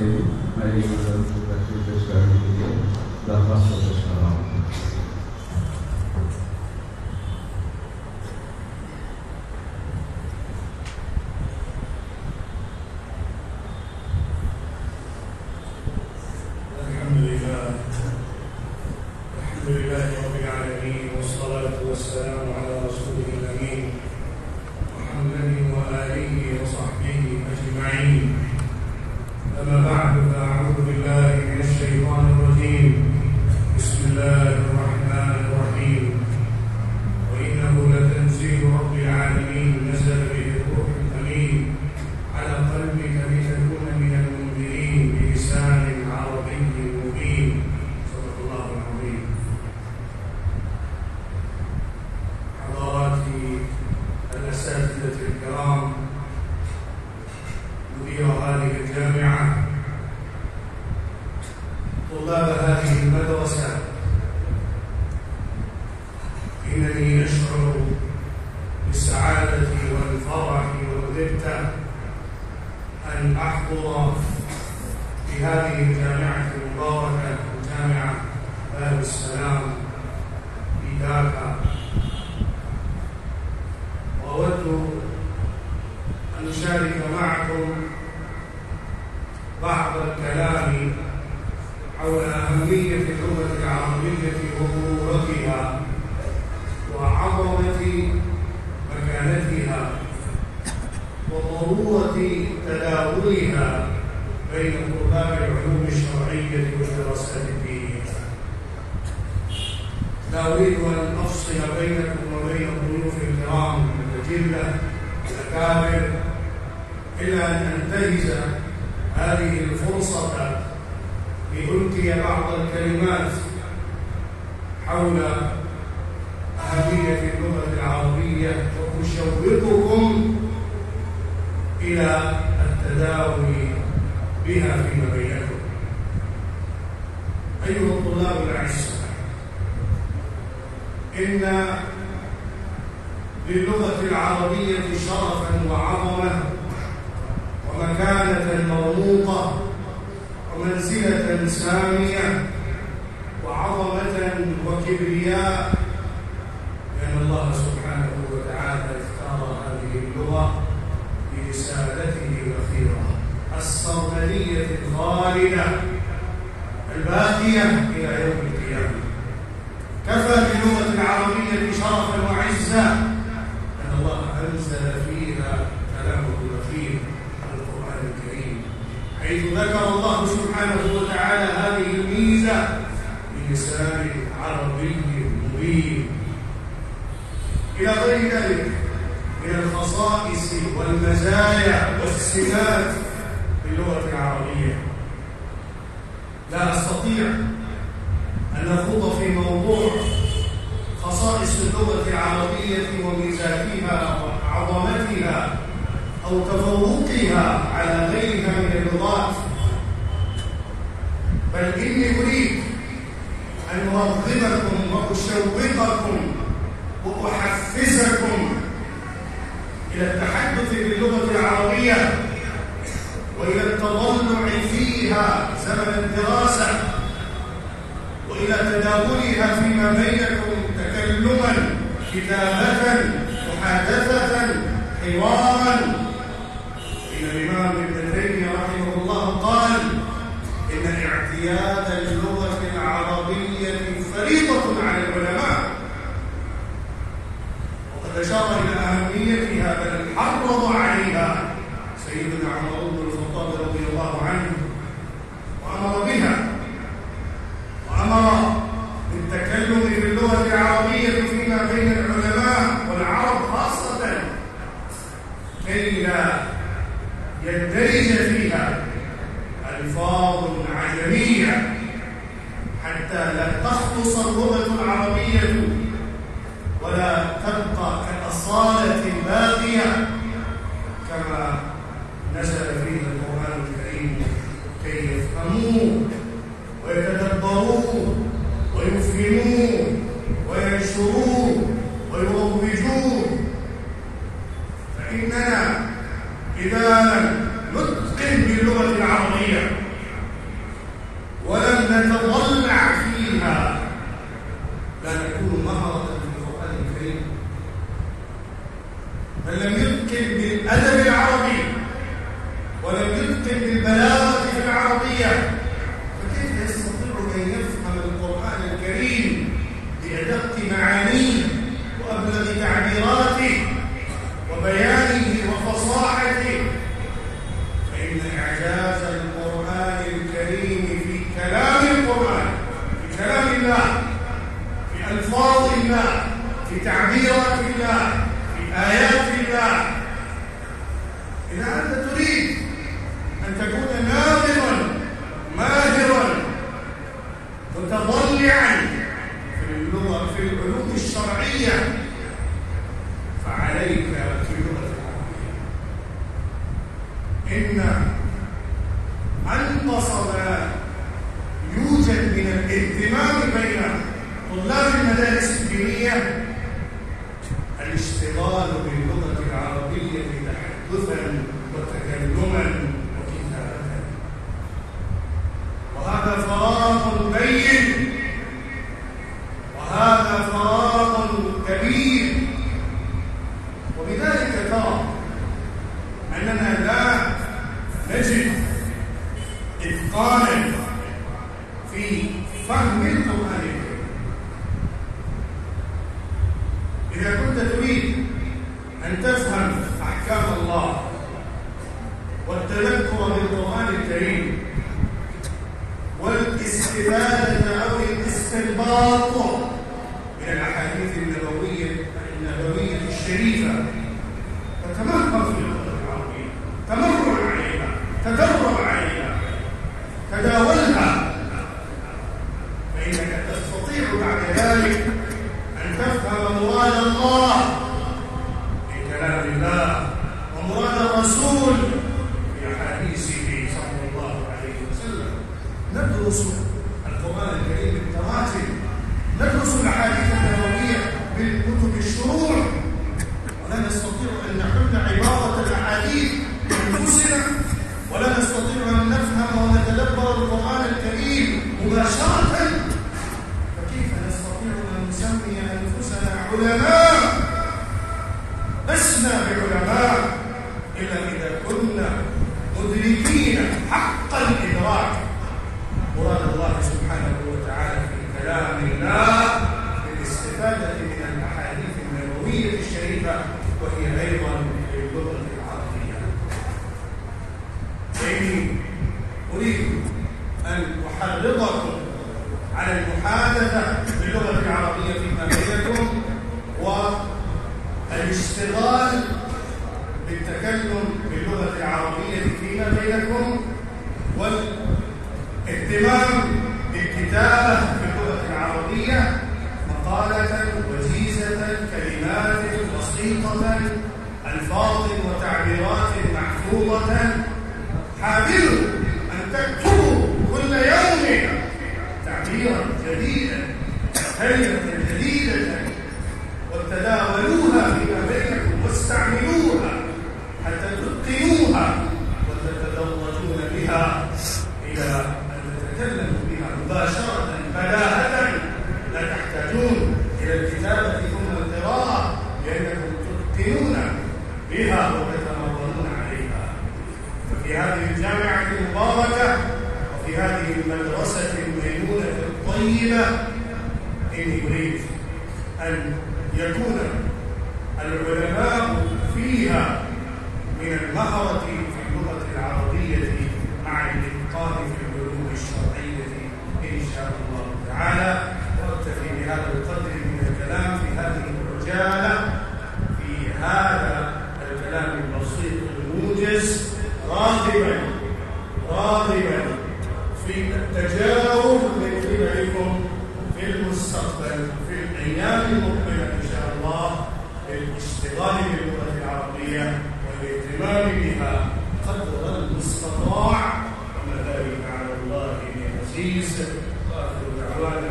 عليه تشكر لا خاصة تشكر الحمد لله رب العالمين، والصلاة والسلام على رسوله الأمين محمد وآله وصحبه أجمعين. أما بعد، فأعوذ بالله من الشيطان الرجيم. بسم الله الرحمن الرحيم. وإنه لتنزيل رب العالمين، نزل به الروح الأمين على قلبك لتكون من المنذرين بلسان عربي مبين. صدق الله العظيم. حضراتي الأساتذة الكرام، مدير هذه الجامعة، طلاب هذه المدرسة، إنني أشعر بالسعادة والفرح والغبطة أن أحضر في هذه الجامعة المباركة، جامعة باب السلام في داكا. وأود أن أشارك معكم بعض الكلام حول أهمية اللغة العربية وضرورتها وعظمة مكانتها وضرورة تداولها بين طلاب العلوم الشرعية والدراسات الدينية. لا أريد أن أفصل بينكم وبين الضيوف الكرام الأجلة الأكابر، إلا أن أنتهز هذه الفرصة لألقي بعض الكلمات حول أهمية اللغة العربية وأشوقكم إلى التداول بها فيما بينكم. أيها الطلاب الأعزاء، إن للغة العربية شرفا وعظمة ومكانة مرموقة ومنزلة سامية وعظمة وكبرياء، لأن الله سبحانه وتعالى اختار هذه اللغة لرسالته الأخيرة السرمدية الخالدة الباقية إلى يوم القيامة. كفى باللغة العربية شرفا وعزة أن الله أنزل فيها كلامه الأخير القرآن الكريم، حيث ذكر الله سبحانه وتعالى هذه الميزة بلسان عربي مبين. إلى غير ذلك من الخصائص والمزايا والسمات باللغة العربية. لا أستطيع أن أخوض في موضوع خصائص اللغة العربية وميزاتها وعظمتها أو تفوقها على غيرها من اللغات، بل إني أريد أن أرغبكم وأشوقكم وأحفزكم إلى التحدث باللغة العربية وإلى التضلع فيها زمن الدراسة وإلى تداولها فيما بينكم تكلما، كتابة، محادثة، حوارا. إن الإمام ابن تيمية رحمه الله قال: إن اعتياد اللغة العربية فريضة على العلماء، وقد أشار إلى أهميتها بل حرض عليها سيدنا عمر بن الخطاب رضي الله عنه، وأمر بها وأمر بالتكلم باللغة العربية فيما بين العلماء والعرب خاصة، كي لا يندرج فيها ألفاظ عجمية، حتى لا تخلص اللغة العربية ولا تبقى كالأصالة الباقية كما نزل فيها القرآن الكريم، كي يفهموه ويتدبروه ويفهموه وينشروه ويروجوه. فإننا إذا لم نتقن باللغة العربية نتضلع فيها لا نكون مهرة في القرآن الكريم. من لم يتقن بالأدب العربي ولم يتقن بالبلاغة في العربية فكيف يستطيع أن يفهم القرآن الكريم بأدق معانيه وأبلغ تعبيراته وبيانه وفصاحته؟ فإن إعجاز القرآن الكريم في كلام القرآن، في كلام الله، في ألفاظ الله، في تعبيرات الله، في آيات الله. إذا أنت تريد أن تكون ناظرا ماهرا متضلعا في اللغة، في العلوم الشرعية، فعليك باللغة العربية. إن أنقص ما يوجد من الاهتمام بين طلاب المدارس الدينية الاشتغال باللغة العربية تحدثا وتكلما وكتابة، وهذا فراغ بين وهذا فراغ كبير. وبذلك ترى أننا لا نجد إتقانا في فهم القرآن الكريم. إذا كنت تريد أن تفهم أحكام الله والتذكر بالقرآن الكريم والاستفادة أو الاستنباط من الأحاديث النبوية الشريفة، فتمهر في اللغة العربية، تمرن عليها، تدرب عليها، تداولها، فإنك تستطيع بعد ذلك أن تفهم مراد الله في كلام الله ومراد الرسول في أحاديثه صلى الله عليه وسلم. ندرس القرآن الكريم بالتراتب، ندرس الأحاديث النبوية بالكتب الشروح، ولا نستطيع أن نحل عبارة الأحاديث بأنفسنا، ولا نستطيع أن نفهم ونتدبر القرآن الكريم مباشرة. فكيف نستطيع أن نسمي أنفسنا علماء، لسنا بعلماء إلا إذا كنا مدركين حق الإدراك مراد الله سبحانه وتعالى في كلام الله بالاستفادة من الأحاديث النبوية الشريفة، وهي أيضا باللغة العربية. إني أريد أن أحرضكم على المحادثة باللغة العربية فيما بينكم، والاشتغال بالتكلم باللغة العربية فيما بينكم، والاهتمام بالكتابة باللغة العربية، مقالة وجيزة، كلمات بسيطة، ألفاظ وتعبيرات محفوظة. حاولوا أن تكتبوا كل يوم تعبيرا جديدا، كلمة جديدة، وتداولوها فيما بينكم واستعملوها حتى تتقنوها وتتدرجون بها إلى أن تتكلموا بها مباشرة بداهة، لا تحتاجون إلى الكتابة ثم القراءة، لأنكم تتقنون بها وتتمرنون عليها. ففي هذه الجامعة المباركة وفي هذه المدرسة الميمونة الطيبة إني أريد أن يكون العلماء فيها من المهرة في اللغة العربية مع الإتقان في العلوم الشرعية إن شاء الله تعالى. وأكتفي بهذا القدر من الكلام في هذه العجالة، في هذا الكلام البسيط الموجز، راغبا في التجاوب من قبلكم في المستقبل في الأيام المقبلة إن شاء الله بالاشتغال باللغة العربية والاهتمام بها قدر المستطاع، وما ذلك على الله بعزيز. وآخر دعوانا